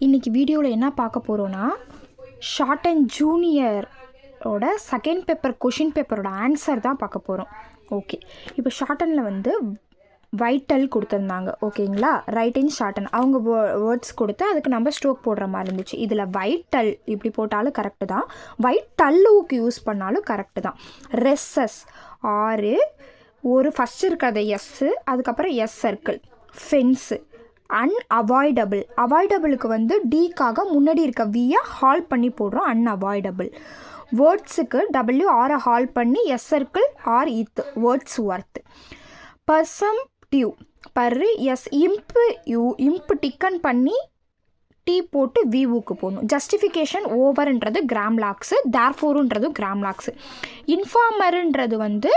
இன்றைக்கி வீடியோவில் என்ன பார்க்க போகிறோன்னா ஷார்ட் அண்ட் ஜூனியரோட செகண்ட் பேப்பர் கொஷின் பேப்பரோட ஆன்சர் தான் பார்க்க போகிறோம். ஓகே, இப்போ ஷார்ட் அண்டில் வந்து வைட்டல் கொடுத்துருந்தாங்க. ஓகேங்களா, ரைட்டிங் ஷார்ட் அண்ட் அவங்க வேர்ட்ஸ் கொடுத்து அதுக்கு நம்ம ஸ்ட்ரோக் போடுற மாதிரி இருந்துச்சு. இதில் வைட்டல் இப்படி போட்டாலும் கரெக்டு தான், வைட்டல்லுக்கு யூஸ் பண்ணாலும் கரெக்டு தான். ரெஸ்ஸஸ் 6 ஒரு ஃபஸ்ட்டு இருக்கிறத எஸ்ஸு, அதுக்கப்புறம் எஸ் சர்க்கிள். ஃபென்ஸு அன்அவாய்டபிள், அவாய்டபிளுக்கு வந்து டிக்காக முன்னாடி இருக்க வியை ஹால் பண்ணி போடுறோம், அன்அவாய்டபிள். வேர்ட்ஸுக்கு டபிள்யூ ஆரை ஹால் பண்ணி எஸ் சர்க்கிள் ஆர் இத், words worth. பர்சம்டிவ் per S இம்ப்பு you, இம்ப்பு டிக்கன் பண்ணி டீ போட்டு விவுக்கு போகணும். Justification ஓவர்ன்றது கிராம்லாக்ஸு, தேர்ஃபோருன்றது grammalogues. இன்ஃபார்மருன்றது வந்து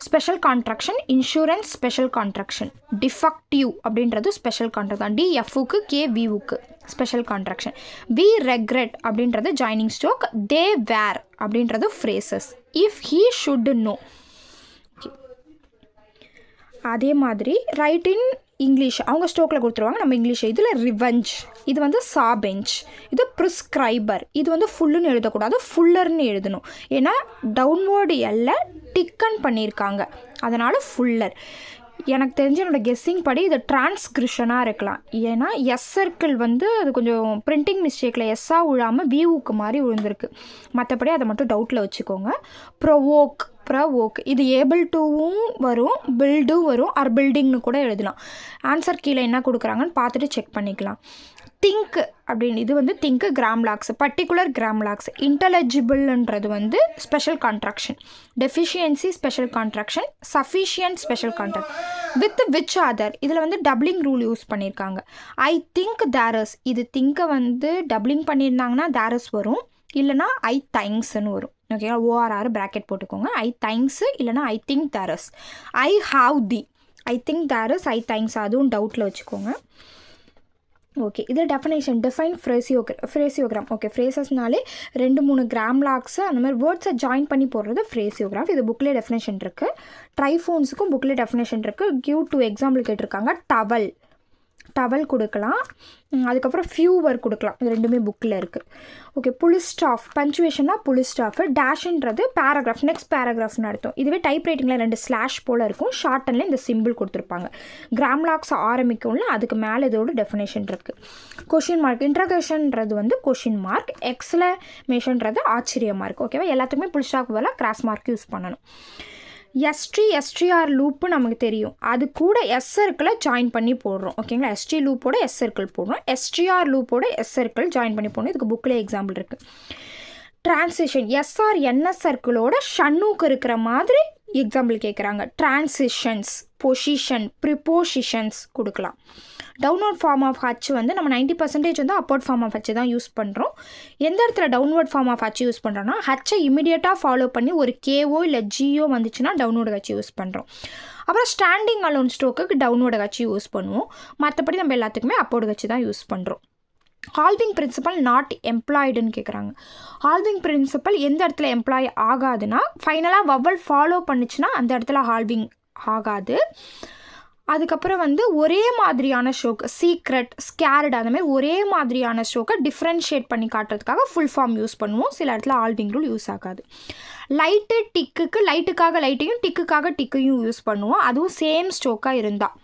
special contraction, insurance special contraction. Defective அப்படின்றது ஸ்பெஷல் கான்ட்ராக்ட், டிஎஃப்க்கு கேவிவுக்கு ஸ்பெஷல் கான்ட்ராக்ஷன். வி ரெக்ரெட் அப்படின்றது ஜாயினிங் ஸ்ட்ரோக். தே வேர் அப்படின்றது phrases. If he should know. அதே மாதிரி ரைட் இன் இங்கிலீஷ் அவங்க ஸ்ட்ரோக்கில் கொடுத்துருவாங்க, நம்ம இங்கிலீஷ். இதில் ரிவெஞ்ச், இது வந்து சாபெஞ்ச். இது ப்ரிஸ்கிரைபர், இது வந்து ஃபுல்லுன்னு எழுதக்கூடாது, ஃபுல்லர்னு எழுதணும். ஏன்னா டவுன்வேர்டு எல்லாம் டிக்கன் பண்ணியிருக்காங்க, அதனால் ஃபுல்லர். எனக்கு தெரிஞ்ச என்னோடய கெஸ்ஸிங் படி இது டிரான்ஸ்கிரிப்ஷனாக இருக்கலாம். ஏன்னா எஸ் சர்க்கிள் வந்து அது கொஞ்சம் பிரிண்டிங் மிஸ்டேக்கில் எஸ்ஸாக விழாமல் வியூவுக்கு மாதிரி விழுந்திருக்கு. மற்றபடி அதை மட்டும் டவுட்டில் வச்சுக்கோங்க. ப்ரொவோக், இது ஏபிள் டூவும் வரும், பில்டும் வரும், ஆர் பில்டிங்னு கூட எழுதலாம். ஆன்சர் கீழே என்ன கொடுக்குறாங்கன்னு பார்த்துட்டு செக் பண்ணிக்கலாம். திங்க் அப்படின்னு, இது வந்து திங்க்கு கிராம்லாக்ஸ், பர்டிகுலர் கிராம்லாக்ஸ். இன்டெலிஜிபிள்ன்றது வந்து special contraction. Deficiency special contraction. Sufficient special contract. With which other, இதில் வந்து டப்ளிங் ரூல் யூஸ் பண்ணியிருக்காங்க. ஐ திங்க் தேரஸ், இது திங்கை வந்து டப்ளிங் பண்ணியிருந்தாங்கன்னா தேரஸ் வரும், இல்லைனா ஐ தேங்க்ஸ்ன்னு வரும். ஓகே, ஓஆர்ஆர் ப்ராக்கெட் போட்டுக்கோங்க. ஐ தேங்க்ஸு இல்லைனா I think there's. I have the, I think there's, I thanks, அதுவும் டவுட்டில் வச்சுக்கோங்க. ஓகே, இது டெஃபினேஷன். Define phraseogram. ஓகே, ஃப்ரேசஸ்னாலே 2-3 கிராம்லாக்ஸு அந்த மாதிரி வேர்ட்ஸை ஜாயின் பண்ணி போடுறது ஃப்ரேசியோகிராஃப். இது புக்கில் டெஃபினேஷன் இருக்குது. ட்ரைஃபோன்ஸுக்கும் புக்கில் டெஃபினேஷன் இருக்குது. கிவ் 2 எக்ஸாம்பிள் கேட்டிருக்காங்க. டவல் கொடுக்கலாம், அதுக்கப்புறம் ஃபியூவர் கொடுக்கலாம். இது ரெண்டுமே புக்கில் இருக்குது. ஓகே, புலிஸ்டாஃப், பஞ்சுவேஷன்னா புலிஸ்டாஃபு. டேஷ்ன்றது பேராகிராஃப், நெக்ஸ்ட் பேராகிராஃப்னு அர்த்தம். இதுவே டைப் ரைட்டிங்கில் 2 ஸ்லாஷ் போல் இருக்கும். ஷார்ட்டனில் இந்த சிம்பிள் கொடுத்துருப்பாங்க. கிராம்லாக்ஸ் ஆரம்பிக்கும்ல, அதுக்கு மேலே இதோட டெஃபினேஷன் இருக்குது. கொஷின் மார்க், இன்ட்ரகேஷன்ன்றது வந்து கொஷின் மார்க். எக்ஸ்க்ளமேஷன்றது ஆச்சரியமாக இருக்குது. ஓகேவா, எல்லாத்துக்குமே புலிஸ்டாஃப் பதிலாக கிராஸ் மார்க் யூஸ் பண்ணணும். எஸ்டிஆர் லூப்பு நமக்கு தெரியும், அது கூட எஸ் சர்க்கிளை ஜாயின் பண்ணி போடுறோம். ஓகேங்களா, எஸ்டி லூப்போட எஸ் சர்க்கிள் போடுறோம், எஸ்டிஆர் லூப்போட எஸ் சர்க்கிள் ஜாயின் பண்ணி போடணும். இதுக்கு புக்கில் எக்ஸாம்பிள் இருக்குது. டிரான்சிஷன், எஸ்ஆர் என்எஸ் சர்க்கிளோட ஷன்னுக்கு இருக்கிற மாதிரி எக்ஸாம்பிள் கேட்குறாங்க. டிரான்சிஷன்ஸ், பொசிஷன், ப்ரிப்போசிஷன்ஸ் கொடுக்கலாம். டவுன்வர்ட் ஃபார்ம் ஆஃப் ஹச் வந்து நம்ம 90% வந்து அப்போர்ட் ஃபார்ம் ஆஃப் ஹச் தான் யூஸ் பண்ணுறோம். எந்த இடத்துல downward form of H use பண்ணுறோன்னா, ஹச்சை இமீடியட்டாக ஃபாலோ பண்ணி ஒரு கேஓ இல்லை ஜிஓ வந்துச்சுன்னா டவுன்வர்டு ஹச் யூஸ் பண்ணுறோம். அப்புறம் ஸ்டாண்டிங் அலோன் ஸ்ட்ரோக்குக்கு டவுன்வர்டு ஹச் யூஸ் பண்ணுவோம். மற்றபடி நம்ம எல்லாத்துக்குமே அப்போர்டு ஹச் தான் யூஸ் பண்ணுறோம். ஹால்விங் பிரின்சிபல் நாட் எம்ப்ளாய்டுன்னு கேட்குறாங்க. ஹால்விங் பிரின்சிபல் எந்த இடத்துல எம்ப்ளாய் ஆகாதுன்னா, ஃபைனலாக வவல் ஃபாலோ பண்ணிச்சுன்னா அந்த இடத்துல ஹால்விங் ஆகாது. அதுக்கப்புறம் வந்து ஒரே மாதிரியான ஸ்ட்ரோக், சீக்ரெட், ஸ்கேர்டு, அந்த மாதிரி ஒரே மாதிரியான ஸ்ட்ரோக்கை டிஃப்ரென்ஷியேட் பண்ணி காட்டுறதுக்காக ஃபுல் ஃபார்ம் யூஸ் பண்ணுவோம். சில இடத்துல ஆல்விங் ரூல் யூஸ் ஆகாது. லைட்டு டிக்குக்கு லைட்டுக்காக லைட்டையும் டிக்குக்காக டிக்கையும் யூஸ் பண்ணுவோம், அதுவும் சேம் ஸ்ட்ரோக்காக இருந்தால்.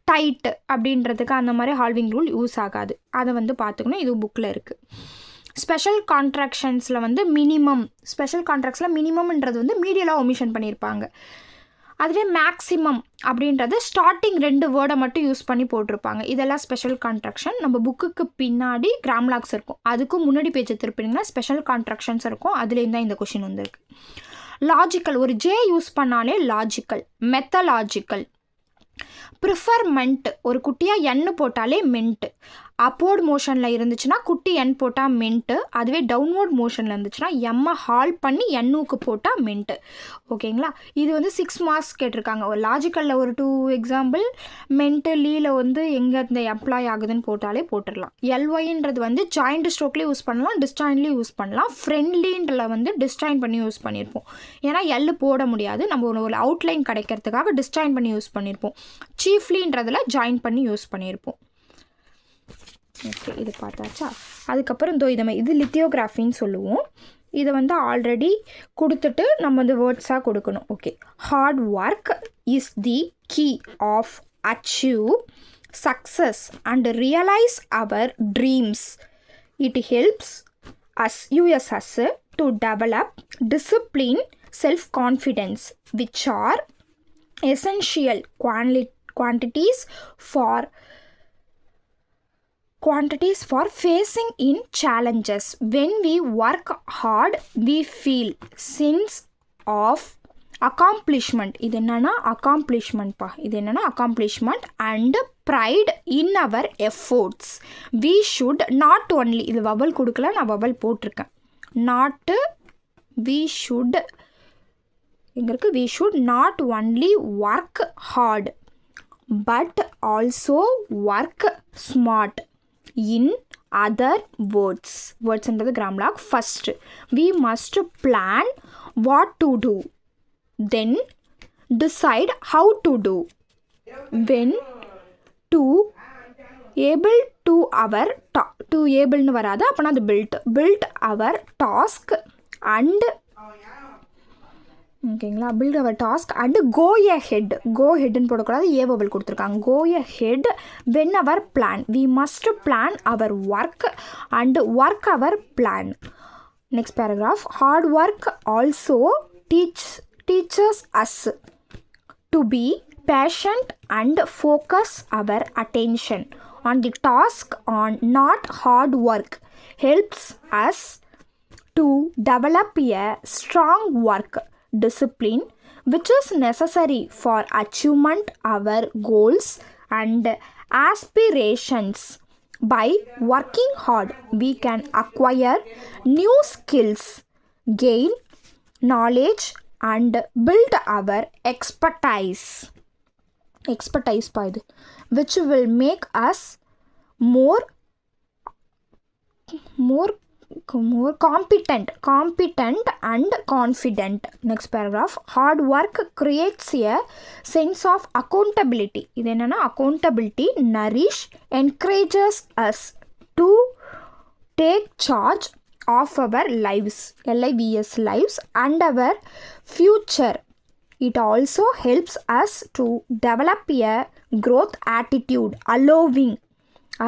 டைட் அப்படின்றதுக்கு அந்த மாதிரி ஹால்விங் ரூல் யூஸ் ஆகாது, அதை வந்து பார்த்துக்கணும். இது புக்கில் இருக்குது. ஸ்பெஷல் கான்ட்ராக்ஷன்ஸில் வந்து மினிமம், ஸ்பெஷல் கான்ட்ராக்ட்ஸில் மினிமம்ன்றது வந்து மீடியலாக ஒமிஷன் பண்ணியிருப்பாங்க. அதுவே மேக்ஸிமம் அப்படின்றது ஸ்டார்டிங் 2 வேர்டை மட்டும் யூஸ் பண்ணி போட்டிருப்பாங்க. இதெல்லாம் ஸ்பெஷல் கான்ட்ராக்ஷன். நம்ம புக்குக்கு பின்னாடி கிராம்லாக்ஸ் இருக்கும், அதுக்கும் முன்னாடி பேஜை திருப்பினீங்கன்னா ஸ்பெஷல் கான்ட்ராக்ஷன்ஸ் இருக்கும். அதுலேருந்து தான் இந்த கொஷின் வந்துருக்கு. லாஜிக்கல், ஒரு ஜே யூஸ் பண்ணாலே லாஜிக்கல். மெத்தலாஜிக்கல். ப்ரிஃபர்மெண்ட், ஒரு குட்டியாக எண்ணு போட்டாலே மென்ட்டு. அப்போர்ட் மோஷனில் இருந்துச்சுன்னா குட்டி எண் போட்டால் மென்ட்டு, அதுவே டவுன்வோர்ட் மோஷனில் இருந்துச்சுன்னா எம்மை ஹால் பண்ணி எண்ணுக்கு போட்டால் மென்ட்டு. ஓகேங்களா, இது வந்து 6 மார்க்ஸ் கேட்டிருக்காங்க. ஒரு லாஜிக்கலில் ஒரு 2 எக்ஸாம்பிள், மென்ட்டு லீல வந்து எங்கே இந்த எம்ப்ளாய் ஆகுதுன்னு போட்டாலே போட்டுடலாம். எல்ஒய்ன்றது வந்து ஜாயிண்ட் ஸ்ட்ரோக்லேயே யூஸ் பண்ணலாம், டிஸ்ஜாயின்ட்லேயும் யூஸ் பண்ணலாம். ஃப்ரெண்ட்லின்றல வந்து டிஸ்ஜாயின் பண்ணி யூஸ் பண்ணியிருப்போம், ஏன்னா எல் போட முடியாது, நம்ம ஒரு அவுட்லைன் கிடைக்கிறதுக்காக டிஸ்ஜாயின் பண்ணி யூஸ் பண்ணியிருப்போம். சீஃப்லின்றதில் ஜாயின் பண்ணி யூஸ் பண்ணியிருப்போம். ஓகே, இது பார்த்தாச்சா. அதுக்கப்புறம் இது லித்தியோகிராஃபின்னு சொல்லுவோம். இதை வந்து ஆல்ரெடி கொடுத்துட்டு நம்ம வந்து வேர்ட்ஸாக கொடுக்கணும். Okay, hard work is the key of achieve success and realise our dreams. It helps us to develop discipline, self-confidence, which are essential quantities for facing in challenges. When we work hard, we feel sense of accomplishment. இது என்னன்னா accomplishment and pride in our efforts. We should not only, இது vowel கொடுக்கல, நான் vowel போட்டிருக்கேன். not we should இங்க இருக்கு. we should not only work hard but also work smart. In other words என்றது grammalogue. First we must plan what to do, then decide how to do. when to able to our to able னு வராது, அப்போனா அது built our task and ஓகேங்களா, build our task and go ahead. ன்னு போடக்கூடாது, ஏவபிள் கொடுத்துருக்காங்க. go ahead when our plan. we must plan our work and work our plan. Next paragraph. Hard work also teaches us to be patient and focus our attention on the task on not hard work. Helps us to develop a strong work discipline which is necessary for achievement our goals and aspirations. By working hard, we can acquire new skills, gain knowledge and build our expertise which will make us more competent and confident. Next paragraph. Hard work creates a sense of accountability. இது என்னன்னா accountability encourages us to take charge of our lives and our future. It also helps us to develop a growth attitude, allowing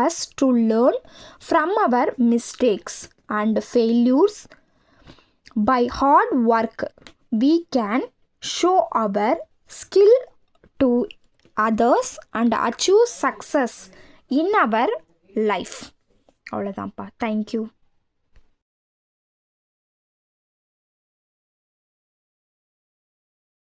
us to learn from our mistakes and failures. By hard work, we can show our skill to others and achieve success in our life. அவ்வளோதான்ப்பா. Thank you.